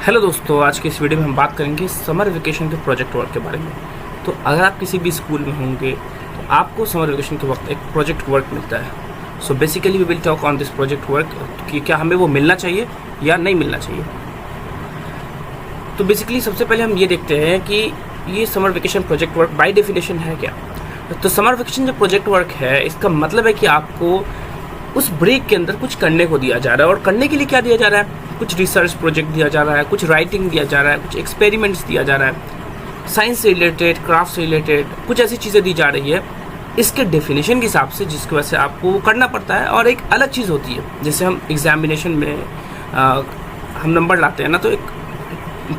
Hello दोस्तों, आज की इस वीडियो में हम बात करेंगे समर वेकेशन के प्रोजेक्ट वर्क के बारे में। तो अगर आप किसी भी स्कूल में होंगे तो आपको समर वेकेशन के वक्त एक प्रोजेक्ट वर्क मिलता है। So basically we will talk on this project work कि क्या हमें वो मिलना चाहिए या नहीं मिलना चाहिए। तो बेसिकली सबसे पहले हम ये देखते हैं कि ये summer vacation project work by definition है क्या। तो समर वेकेशन जो प्रोजेक्ट वर्क है, इसका मतलब है कि आपको उस ब्रेक के अंदर कुछ करने को दिया जा रहा है। और करने के लिए क्या दिया जा रहा है? कुछ रिसर्च प्रोजेक्ट दिया जा रहा है, कुछ राइटिंग दिया जा रहा है, कुछ एक्सपेरिमेंट्स दिया जा रहा है, साइंस से रिलेटेड, क्राफ्ट से रिलेटेड कुछ ऐसी चीज़ें दी जा रही है इसके डेफिनेशन के हिसाब से, जिसकी वजह से आपको वो करना पड़ता है। और एक अलग चीज़ होती है, जैसे हम एग्जामिनेशन में हम नंबर लाते हैं ना, तो एक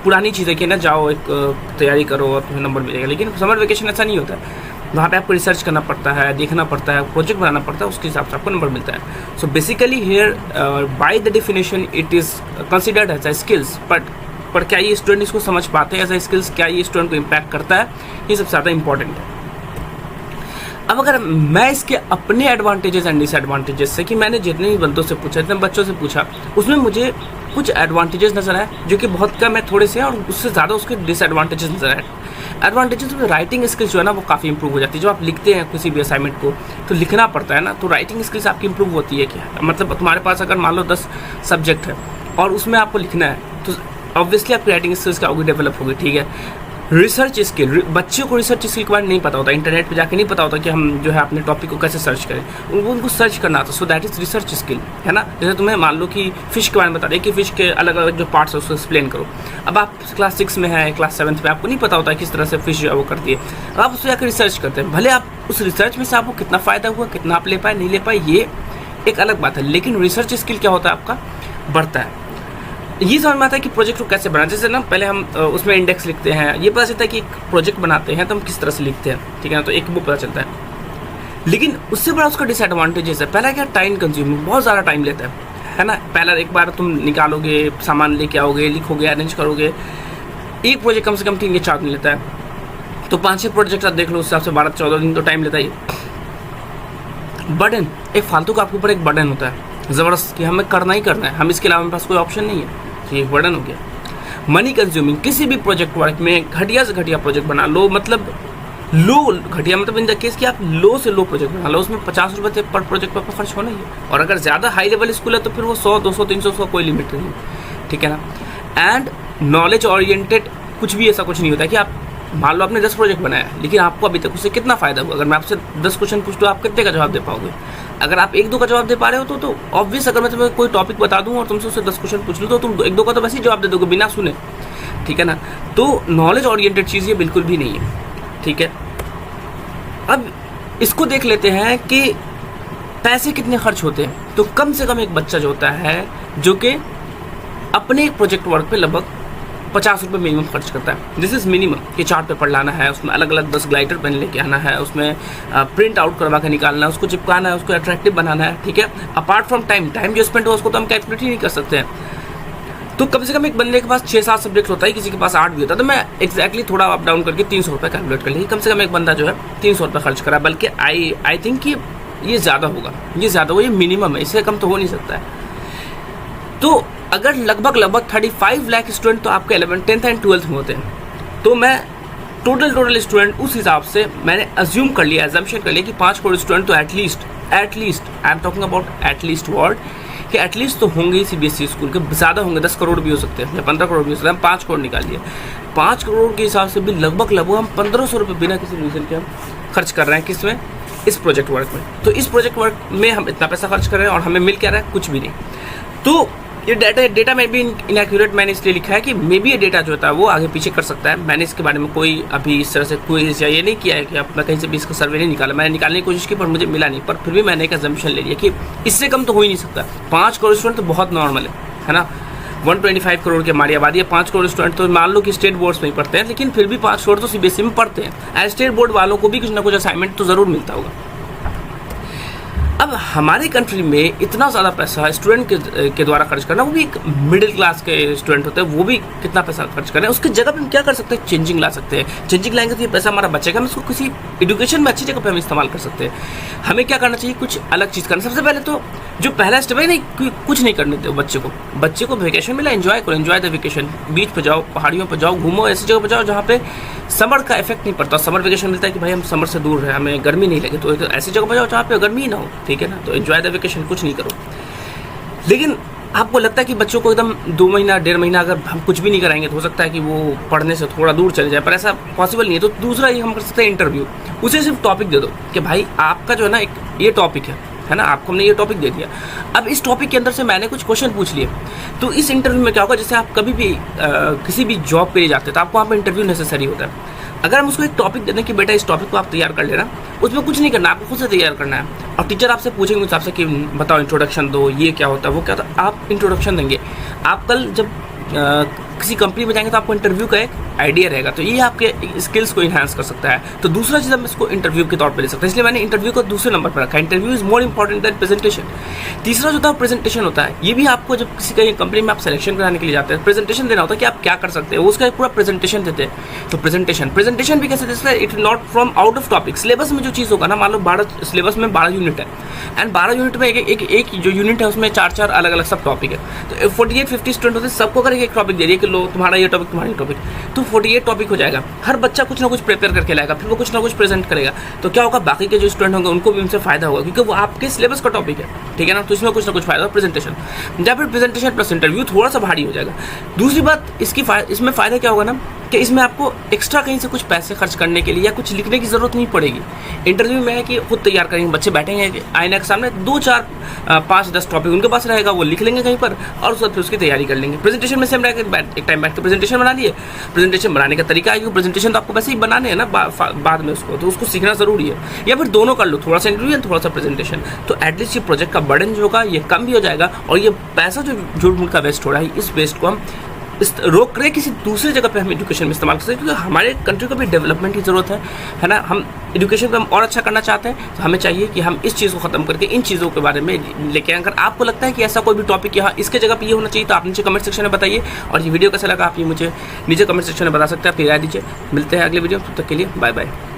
पुरानी चीज़ है कि ना जाओ एक तैयारी करो और तुम्हें नंबर मिलेगा। लेकिन समर वेकेशन ऐसा नहीं होता है। वहाँ पे आपको रिसर्च करना पड़ता है, देखना पड़ता है, प्रोजेक्ट बनाना पड़ता है, उसके हिसाब से आपको नंबर मिलता है। So basically here by the definition it is considered as a skills. पर क्या ये स्टूडेंट इसको समझ पाते हैं एज अ स्किल्स? क्या ये स्टूडेंट को इम्पैक्ट करता है? ये सबसे ज़्यादा इंपॉर्टेंट है। अब अगर मैं इसके अपने एडवांटेजेस एंड डिसएडवांटेजेस से, कि मैंने जितने भी बंदों से पूछा, जितने बच्चों से पूछा, उसमें मुझे कुछ एडवांटेजेस नजर आए जो कि बहुत कम है थोड़े से, और उससे ज़्यादा उसके डिसएडवांटेजेस नजर आए। एडवांटेजेस में राइटिंग स्किल्स जो है ना वो काफ़ी इंप्रूव हो जाती है। जब आप लिखते हैं किसी भी असाइनमेंट को तो लिखना पड़ता है ना, तो राइटिंग स्किल्स आपकी इंप्रूव होती है। क्या मतलब, तुम्हारे पास अगर मान लो 10 सब्जेक्ट है और उसमें आपको लिखना है, तो ऑब्वियसली आपकी राइटिंग स्किल्स क्या होगी? डेवलप होगी। ठीक है। रिसर्च स्किल, बच्चों को रिसर्च स्किल के बारे में नहीं पता होता, इंटरनेट पे जाके नहीं पता होता कि हम जो है अपने टॉपिक को कैसे सर्च करें। उनको सर्च करना आता, so that is research skill, है ना। जैसे तुम्हें मान लो कि फिश के बारे में बता दें कि फिश के अलग अलग जो पार्ट्स है उसको एक्सप्लेन करो। अब आप क्लास 6 में है, क्लास 7 में, आपको नहीं पता होता है किस तरह से फिश जो है वो करती है। अब आप उससे जाकर रिसर्च करते हैं, भले आप उस रिसर्च में से आपको कितना फ़ायदा हुआ, कितना आप ले पाए, नहीं ले पाए, ये एक अलग बात है। लेकिन रिसर्च स्किल क्या होता है आपका? बढ़ता है। ये समझ में आता है कि प्रोजेक्ट को कैसे बनाना। जैसे ना पहले हम उसमें इंडेक्स लिखते हैं, ये पता चलता है कि एक प्रोजेक्ट बनाते हैं तो हम किस तरह से लिखते हैं, ठीक है ना, तो एक वो पता चलता है। लेकिन उससे बड़ा उसका डिसएडवांटेजेस है। पहला क्या? टाइम कंज्यूमिंग, बहुत ज़्यादा टाइम लेता है ना। पहला एक बार तुम निकालोगे, सामान लेके आओगे, लिखोगे, अरेंज करोगे, एक प्रोजेक्ट कम से कम 3 या 4 दिन लेता है। तो 5-6 प्रोजेक्ट आप देख लो, उस हिसाब से 12-14 दिन तो टाइम लेता ही। बर्डन, एक फालतू का आपके ऊपर एक बर्डन होता है ज़बरदस्त कि हमें करना ही करना है, हम इसके अलावा हमारे पास कोई ऑप्शन नहीं है। ये एक बर्डन हो गया। मनी कंज्यूमिंग, किसी भी प्रोजेक्ट वर्क में घटिया से घटिया प्रोजेक्ट बना लो, मतलब लो घटिया मतलब इन द केस कि आप लो से लो प्रोजेक्ट बना लो, उसमें 50 रुपये पर प्रोजेक्ट पर खर्च होना ही है। और अगर ज़्यादा हाई लेवल स्कूल है तो फिर वो 100, 200, 300 का कोई लिमिट नहीं, ठीक है ना। एंड नॉलेज ओरिएंटेड कुछ भी ऐसा कुछ नहीं होता कि आप मान लो आपने 10 प्रोजेक्ट बनाया, लेकिन आपको अभी तक उससे कितना फ़ायदा हुआ? अगर मैं आपसे 10 क्वेश्चन पूछ दूँ, आप कितने का जवाब दे पाओगे? अगर आप 1-2 का जवाब दे पा रहे हो तो ऑब्वियस, अगर मैं तुम्हें कोई टॉपिक बता दूं और तुमसे उससे 10 क्वेश्चन पूछ लूँ तो तुम 1-2 का तो वैसे ही जवाब दे दोगे बिना सुने, ठीक है ना। तो नॉलेज ओरिएंटेड चीज़ ये बिल्कुल भी नहीं है, ठीक है। अब इसको देख लेते हैं कि पैसे कितने खर्च होते हैं। तो कम से कम एक बच्चा जो होता है जो कि अपने प्रोजेक्ट वर्क पे लगभग 50 रुपये मिनिमम खर्च करता है। दिस इज़ मिनिमम कि 4 पेपर लाना है, उसमें अलग अलग 10 ग्लाइटर पेन लेके आना है, उसमें प्रिंट आउट करवा के निकालना है, उसको चिपकाना है, उसको अट्रैक्टिव बनाना है, ठीक है। अपार्ट फ्रॉम टाइम जो स्पेंड हो उसको तो हम कैलकुलेट ही नहीं कर सकते हैं। तो कम से कम एक बंदे के पास 6-7 सब्जेक्ट होता है, किसी के पास 8 भी होता है। तो मैं एक्जैक्टली थोड़ा अप डाउन करके 300 रुपये कैलकुलेट कर ली। कम से कम एक बंदा जो है 300 रुपये खर्च करा, बल्कि आई थिंक कि ये ज़्यादा होगा, ये ज़्यादा हो, ये मिनिमम है, इससे कम तो हो नहीं सकता है। तो अगर लगभग 35 लाख स्टूडेंट तो आपके 11th, 10th एंड 12th में होते हैं, तो मैं टोटल स्टूडेंट उस हिसाब से मैंने अज्यूम कर लिया, एजम्पशन कर लिया कि 5 करोड़ स्टूडेंट तो at least I am talking about at least word, कि एटलीस्ट तो होंगे ही CBSE स्कूल के। ज़्यादा होंगे, 10 करोड़ भी हो सकते हैं या 15 करोड़ भी हो सकते हैं। हम 5 करोड़ निकालिए, 5 करोड़ के हिसाब से भी लगभग हम 1500 रुपये बिना किसी रीज़न के हम खर्च कर रहे हैं। किसमें? इस प्रोजेक्ट वर्क में। तो इस प्रोजेक्ट वर्क में हम इतना पैसा खर्च कर रहे हैं और हमें मिल क्या रहा है? कुछ भी नहीं। तो ये डेटा में भी इनएक्यूरेट मैंने इसलिए लिखा है कि मे बी ये डेटा जो होता है वो आगे पीछे कर सकता है। मैंने इसके बारे में कोई अभी इस तरह से क्विज या ये नहीं किया है कि अपना कहीं से भी इसका सर्वे नहीं निकाला। मैंने निकालने की कोशिश की पर मुझे मिला नहीं, पर फिर भी मैंने एक अजम्पशन ले लिया कि इससे कम तो हो ही नहीं सकता। 5 करोड़ स्टूडेंट तो बहुत नॉर्मल है ना। 125 करोड़ की हमारी आबादी है, 5 करोड़ स्टूडेंट तो मान लो कि स्टेट बोर्ड्स में ही पढ़ते हैं, लेकिन फिर भी 5 करोड़ तो CBSE में पढ़ते हैं। स्टेट बोर्ड वालों को भी कुछ ना कुछ असाइनमेंट तो ज़रूर मिलता होगा। अब हमारी कंट्री में इतना ज़्यादा पैसा स्टूडेंट के द्वारा खर्च करना, वो भी एक मिडिल क्लास के स्टूडेंट होते हैं, वो भी कितना पैसा खर्च कर रहे हैं, उसकी जगह पे हम क्या कर सकते हैं? चेंजिंग ला सकते हैं। चेंजिंग लाएंगे तो ये पैसा हमारा बचेगा, हम इसको किसी एजुकेशन में अच्छी जगह पे हम इस्तेमाल कर सकते हैं। हमें क्या करना चाहिए? कुछ अलग चीज़ करना। सबसे पहले तो जो पहला स्टेप है नहीं, कुछ नहीं करने दो बच्चे को वेकेशन मिला, एंजॉय करो, एंजॉय द वेकेशन। बीच पे जाओ, पहाड़ियों पे जाओ, घूमो, ऐसी जगह पे जाओ जहाँ पे समर का इफेक्ट नहीं पड़ता। समर वेकेशन मिलता है कि भाई हम समर से दूर रहे, हमें गर्मी नहीं लगे, तो ऐसी जगह पे जाओ जहाँ पे गर्मी ही ना हो, ठीक है ना। तो एंजॉय द वेकेशन, कुछ नहीं करो। लेकिन आपको लगता है कि बच्चों को एकदम 2 महीना 1.5 महीना अगर हम कुछ भी नहीं कराएंगे तो हो सकता है कि वो पढ़ने से थोड़ा दूर चले जाए, पर ऐसा पॉसिबल नहीं है। तो दूसरा ये हम कर सकते हैं इंटरव्यू। उसे सिर्फ टॉपिक दे दो कि भाई आपका जो है ना एक ये टॉपिक है ना, आपको हमने ये टॉपिक दे दिया, अब इस टॉपिक के अंदर से मैंने कुछ क्वेश्चन पूछ लिए। तो इस इंटरव्यू में क्या होगा, जैसे आप कभी भी किसी भी जॉब के लिए जाते हैं तो आपको वहाँ पर इंटरव्यू नेसेसरी होता है। अगर हम उसको एक टॉपिक दे दें कि बेटा इस टॉपिक को आप तैयार कर लेना, उसमें कुछ नहीं करना, आपको खुद से तैयार करना है। और टीचर आपसे पूछेंगे उस हिसाब से कि बताओ इंट्रोडक्शन दो, ये क्या होता है, वो क्या होता है, आप इंट्रोडक्शन देंगे। आप कल जब किसी कंपनी में जाएंगे तो आपको इंटरव्यू का एक आइडिया रहेगा, तो ये आपके स्किल्स को इन्हांस कर सकता है। तो दूसरा चीज़ हम इसको इंटरव्यू के तौर पे ले सकते हैं, इसलिए मैंने इंटरव्यू को दूसरे नंबर पर रखा है। Interview is more important than presentation. तीसरा जो होता है प्रेजेंटेशन होता है। ये भी आपको जब किसी का कंपनी में आप सिलेक्शन कराने के लिए जाते हैं, प्रेजेंटेशन देना होता है कि आप क्या कर सकते हैं, उसका एक पूरा प्रेजेंटेशन देते हैं। तो प्रेजेंटेशन भी कैसे देते हैं, it not from out of topic. Syllabus में जो चीज़ होगा ना, मान लो 12 सिलेबस में 12 यूनिट है, एंड 12 यूनिट में एक जो यूनिट है उसमें 4 अलग अलग सब टॉपिक है। तो 48-50 स्टूडेंट होते हैं, सबको अगर एक टॉपिक दे दिए कि लो तुम्हारा ये टॉपिक, तुम्हारा ये टॉपिक, तो 48 टॉपिक हो जाएगा। हर बच्चा कुछ ना कुछ प्रिपेयर करके लाएगा, फिर वो कुछ ना कुछ प्रेजेंट करेगा। तो क्या होगा, बाकी के जो स्टूडेंट होंगे उनको भी उनसे फायदा होगा, क्योंकि वो आपके सिलेबस का टॉपिक है, ठीक है ना। तो इसमें कुछ ना कुछ फायदा। प्रेजेंटेशन या फिर प्रेजेंटेशन प्लस इंटरव्यू थोड़ा सा भारी हो जाएगा। दूसरी बात इसमें फायदा क्या होगा ना, कि इसमें आपको एक्स्ट्रा कहीं से कुछ पैसे खर्च करने के लिए या कुछ लिखने की ज़रूरत नहीं पड़ेगी। इंटरव्यू में है कि खुद तैयार करेंगे, बच्चे बैठेंगे आईने के सामने, 2, 4, 5, 10 टॉपिक उनके पास रहेगा, वो लिख लेंगे कहीं पर और उसके बाद फिर उसकी तैयारी कर लेंगे। प्रेजेंटेशन में सेम रहेगा, एक टाइम बैठ के प्रेजेंटेशन बना लिए। प्रेजेंटेशन बनाने का तरीका है, क्योंकि प्रेजेंटेशन तो आपको वैसे ही बनाने हैं ना बाद में उसको, तो उसको सीखना ज़रूरी है। या फिर दोनों कर लो, थोड़ा सा इंटरव्यू एंड थोड़ा सा प्रेजेंटेशन, तो एटलीस्ट ये प्रोजेक्ट का बर्डन जो होगा ये कम भी हो जाएगा, और ये पैसा जो झूठ-मूठ का वेस्ट हो रहा है, इस वेस्ट को हम रोक कर किसी दूसरी जगह पे हम एजुकेशन में इस्तेमाल कर सकते हैं। क्योंकि हमारे कंट्री को भी डेवलपमेंट की ज़रूरत है ना। हम एजुकेशन को हम और अच्छा करना चाहते हैं, तो हमें चाहिए कि हम इस चीज़ को ख़त्म करके इन चीज़ों के बारे में लेके आए। अगर आपको लगता है कि ऐसा कोई भी टॉपिक यहाँ इसके जगह पे ये होना चाहिए, तो आप नीचे कमेंट सेक्शन में बताइए। और ये वीडियो कैसा लगा आप ये मुझे नीचे कमेंट सेक्शन में बता सकते हैं, आप राय दीजिए। मिलते हैं अगले वीडियो, तब तक के लिए बाय बाय।